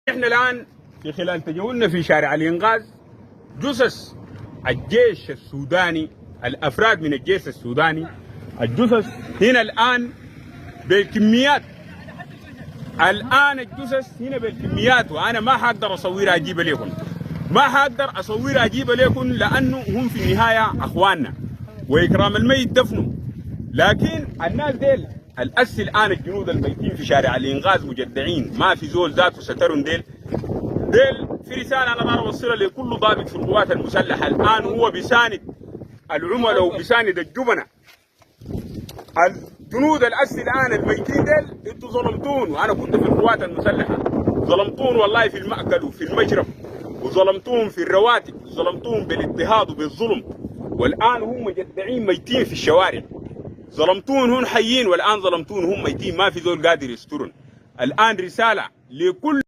احنا الان في خلال تجولنا في شارع الانقاذ جثث الجيش السوداني، الافراد من الجيش السوداني، الجثث هنا الان بالكميات. الان الجثث هنا بالكميات، وانا ما حقدر اصورها اجيبها لكم، ما حقدر اصورها اجيبها لكم، لانه هم في النهايه اخواننا واكرام الميت دفنه. لكن الناس ديل الاسي الان الجنود الميتين في شارع الانقاذ مجدعين، ما في زول ذاته سترهم. ديل في رساله انا دار اوصلها لكل ضابط في القوات المسلحه الان، هو بيساند العملاء وبيساند الجبنه. الجنود الاسي الان الميتين ديل انتوا ظلمتون، وانا كنت في القوات المسلحه، ظلمتون والله في المأكل وفي المشرب، وظلمتوهم في الرواتب، وظلمتوهم بالاضطهاد وبالظلم، والان هم مجدعين ميتين في الشوارع. ظلمتون هم حيين، والان ظلمتون هم ميتين، ما في زول قادر يسترن. الان رساله لكل